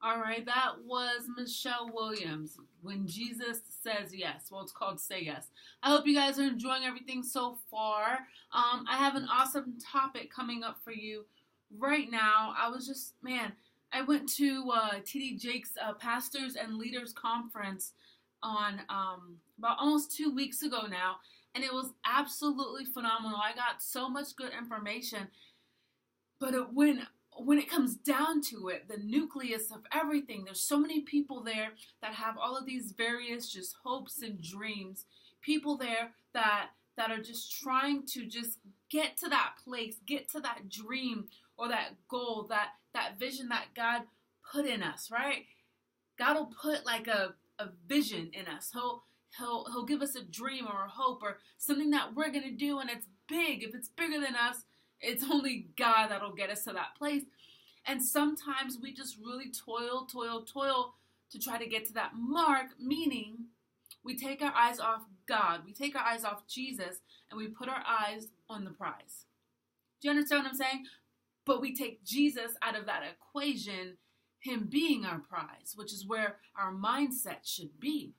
All right, that was Michelle Williams. When Jesus says yes. Well, it's called Say Yes. I hope you guys are enjoying everything so far. I have an awesome topic coming up for you right now. I went to TD Jake's Pastors and Leaders Conference on about almost 2 weeks ago now, and it was absolutely phenomenal. I got so much good information, but when it comes down to it, the nucleus of everything, there's so many people there that have all of these various just hopes and dreams. People there that are just trying to just get to that place, get to that dream or that goal, that vision that God put in us, right? God will put like a vision in us. He'll give us a dream or a hope or something that we're gonna do, and it's big. If it's bigger than us, it's only God that'll get us to that place. And sometimes we just really toil to try to get to that mark, meaning we take our eyes off God, we take our eyes off Jesus, and we put our eyes on the prize. Do you understand what I'm saying? But we take Jesus out of that equation, him being our prize, which is where our mindset should be.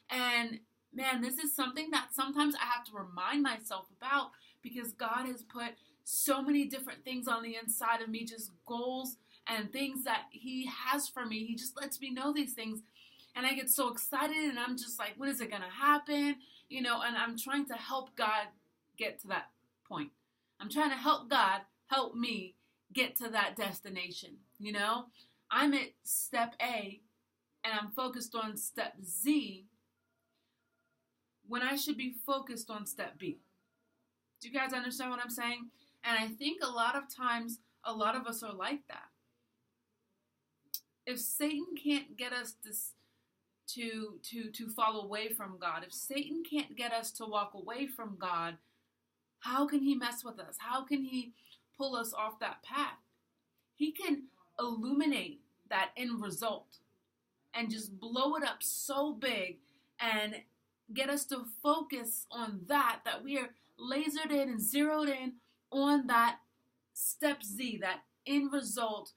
And man, this is something that sometimes I have to remind myself about because God has put so many different things on the inside of me, just goals and things that he has for me. He just lets me know these things. And I get so excited and I'm just like, when is it going to happen? And I'm trying to help God get to that point. I'm trying to help God help me get to that destination. I'm at step A and I'm focused on step Z when I should be focused on step B. Do you guys understand what I'm saying? And I think a lot of times, a lot of us are like that. If Satan can't get us to fall away from God, if Satan can't get us to walk away from God, how can he mess with us? How can he pull us off that path? He can illuminate that end result and just blow it up so big and get us to focus on that we are lasered in and zeroed in on that step Z, that end result,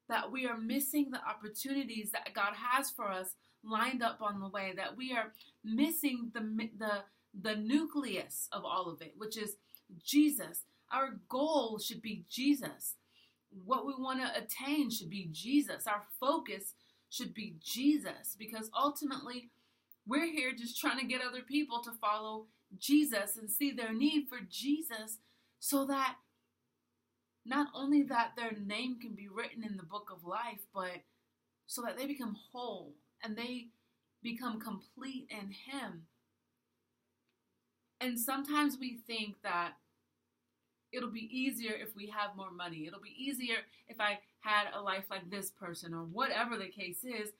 that we are missing the opportunities that God has for us lined up on the way, that we are missing the nucleus of all of it, which is Jesus. Our goal should be Jesus. What we want to attain should be Jesus. Our focus should be Jesus, because ultimately we're here just trying to get other people to follow Jesus and see their need for Jesus, so that not only that their name can be written in the book of life, but so that they become whole and they become complete in him. And sometimes we think that it'll be easier if we have more money. It'll be easier if I had a life like this person or whatever the case is.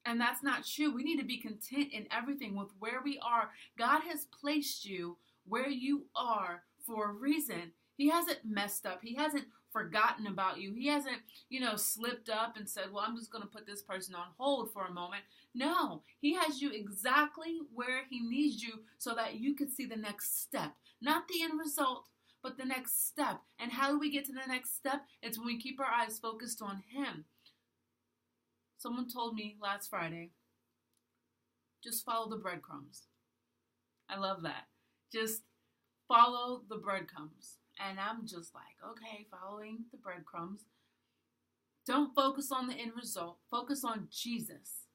And that's not true. We need to be content in everything with where we are. God has placed you where you are for a reason. He hasn't messed up. He hasn't forgotten about you. He hasn't, slipped up and said, well, I'm just going to put this person on hold for a moment. No, he has you exactly where he needs you so that you can see the next step. Not the end result, but the next step. And how do we get to the next step? It's when we keep our eyes focused on him. Someone told me last Friday, just follow the breadcrumbs. I love that. Just follow the breadcrumbs. And I'm just like, okay, following the breadcrumbs. Don't focus on the end result. Focus on Jesus.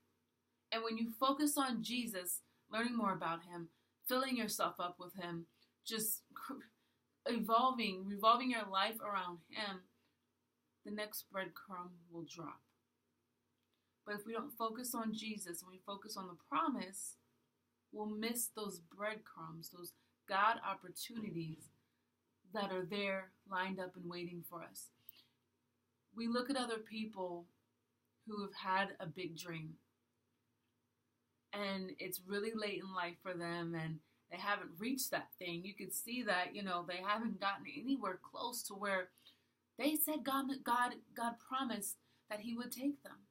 And when you focus on Jesus, learning more about him, filling yourself up with him, just revolving your life around him, the next breadcrumb will drop. But if we don't focus on Jesus and we focus on the promise, we'll miss those breadcrumbs, those God opportunities that are there lined up and waiting for us. We look at other people who have had a big dream and it's really late in life for them and they haven't reached that thing. You can see that, they haven't gotten anywhere close to where they said God promised that he would take them.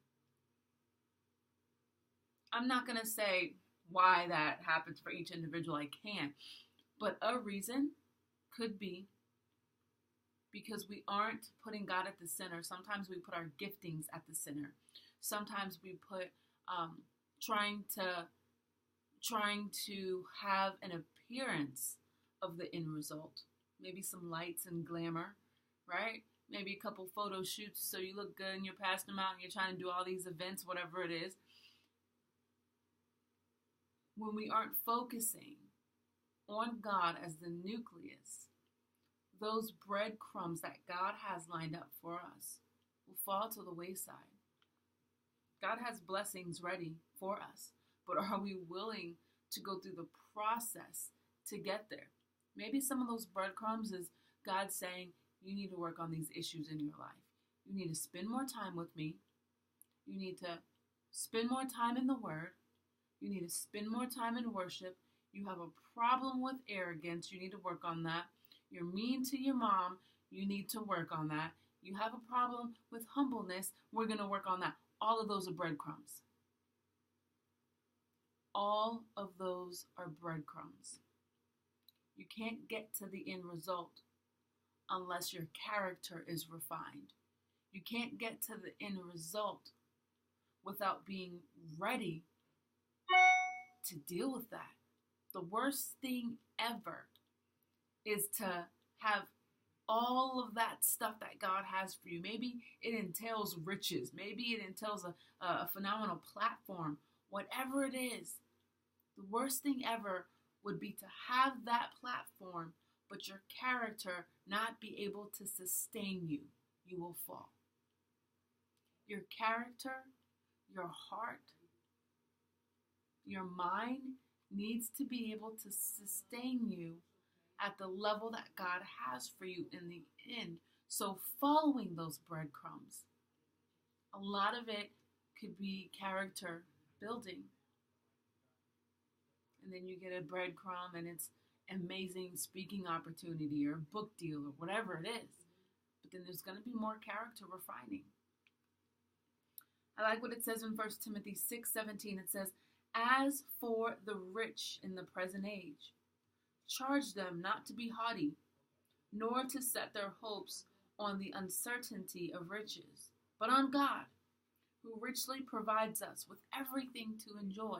I'm not going to say why that happens for each individual. I can't. But a reason could be because we aren't putting God at the center. Sometimes we put our giftings at the center. Sometimes we put trying to have an appearance of the end result. Maybe some lights and glamour, right? Maybe a couple photo shoots so you look good and you're passing them out and you're trying to do all these events, whatever it is. When we aren't focusing on God as the nucleus, those breadcrumbs that God has lined up for us will fall to the wayside. God has blessings ready for us, but are we willing to go through the process to get there? Maybe some of those breadcrumbs is God saying, you need to work on these issues in your life. You need to spend more time with me. You need to spend more time in the Word. You need to spend more time in worship. You have a problem with arrogance. You need to work on that. You're mean to your mom. You need to work on that. You have a problem with humbleness. We're going to work on that. All of those are breadcrumbs. All of those are breadcrumbs. You can't get to the end result unless your character is refined. You can't get to the end result without being ready to deal with that. The worst thing ever is to have all of that stuff that God has for you. Maybe it entails riches. Maybe it entails a phenomenal platform. Whatever it is, the worst thing ever would be to have that platform, but your character not be able to sustain you. You will fall. Your character, your heart, your mind needs to be able to sustain you at the level that God has for you in the end. So following those breadcrumbs, a lot of it could be character building. And then you get a breadcrumb and it's amazing speaking opportunity or book deal or whatever it is. But then there's going to be more character refining. I like what it says in 1 Timothy 6:17. It says, as for the rich in the present age, charge them not to be haughty, nor to set their hopes on the uncertainty of riches, but on God, who richly provides us with everything to enjoy.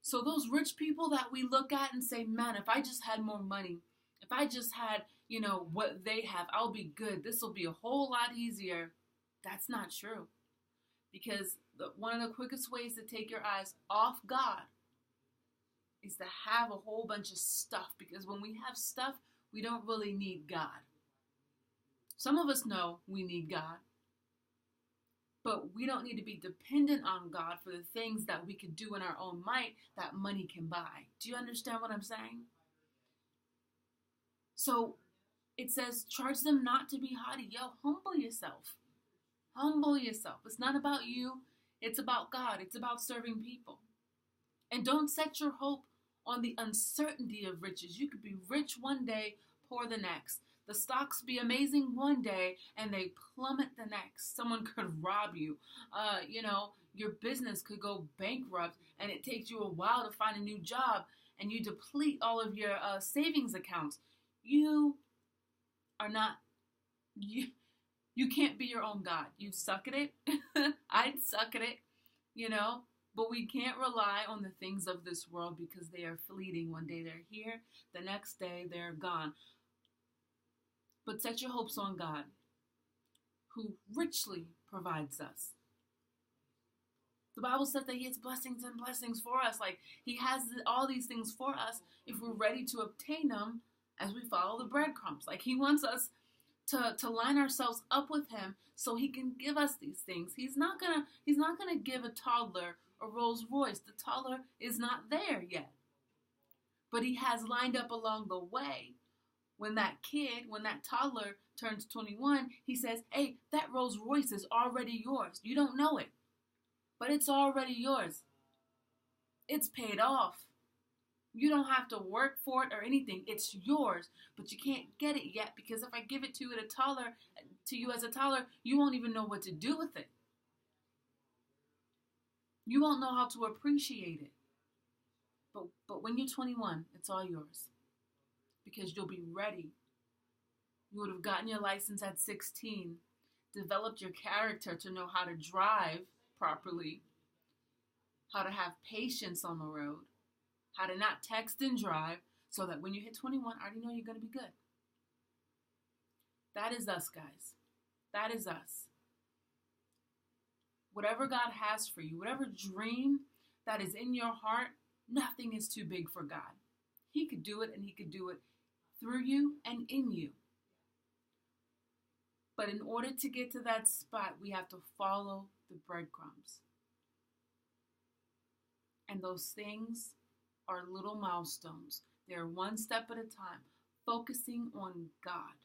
So those rich people that we look at and say, man, if I just had more money, if I just had, what they have, I'll be good. This will be a whole lot easier. That's not true. Because one of the quickest ways to take your eyes off God is to have a whole bunch of stuff. Because when we have stuff, we don't really need God. Some of us know we need God. But we don't need to be dependent on God for the things that we could do in our own might that money can buy. Do you understand what I'm saying? So it says, charge them not to be haughty. Humble yourself. Humble yourself. It's not about you. It's about God. It's about serving people. And don't set your hope on the uncertainty of riches. You could be rich one day, poor the next. The stocks be amazing one day and they plummet the next. Someone could rob you. Your business could go bankrupt and it takes you a while to find a new job and you deplete all of your savings accounts. You are not, you can't be your own God. You suck at it. I'd suck at it, but we can't rely on the things of this world because they are fleeting. One day they're here, the next day they're gone. But set your hopes on God, who richly provides us. The Bible says that He has blessings and blessings for us. Like He has all these things for us if we're ready to obtain them as we follow the breadcrumbs. Like He wants us to line ourselves up with Him so He can give us these things. He's not gonna give a toddler a Rolls Royce. The toddler is not there yet. But He has lined up along the way. When that toddler turns 21, He says, hey, that Rolls Royce is already yours. You don't know it, but it's already yours. It's paid off. You don't have to work for it or anything. It's yours, but you can't get it yet because if I give it to you as a toddler, you won't even know what to do with it. You won't know how to appreciate it. But when you're 21, it's all yours. Because you'll be ready. You would have gotten your license at 16, developed your character to know how to drive properly, how to have patience on the road, how to not text and drive, so that when you hit 21, I already know you're going to be good. That is us, guys. That is us. Whatever God has for you, whatever dream that is in your heart, nothing is too big for God. He could do it, and He could do it through you and in you. But in order to get to that spot, we have to follow the breadcrumbs. And those things are little milestones. They're one step at a time, focusing on God,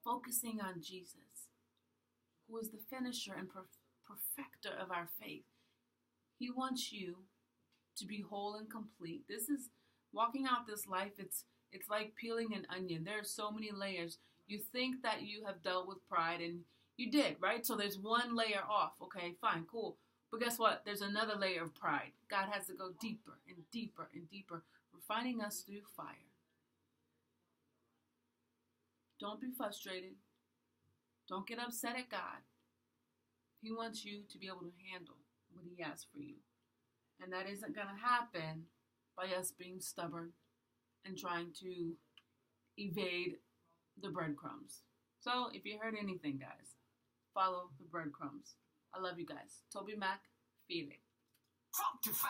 focusing on Jesus, who is the finisher and perfecter of our faith. He wants you to be whole and complete. This is walking out this life. It's like peeling an onion. There are so many layers. You think that you have dealt with pride, and you did, right? So there's one layer off. Okay, fine, cool. But guess what? There's another layer of pride. God has to go deeper and deeper and deeper, refining us through fire. Don't be frustrated. Don't get upset at God. He wants you to be able to handle what He has for you. And that isn't going to happen by us being stubborn and trying to evade the breadcrumbs. So if you heard anything, guys, follow the breadcrumbs. I love you guys. Toby Mac, feel it. Fructify.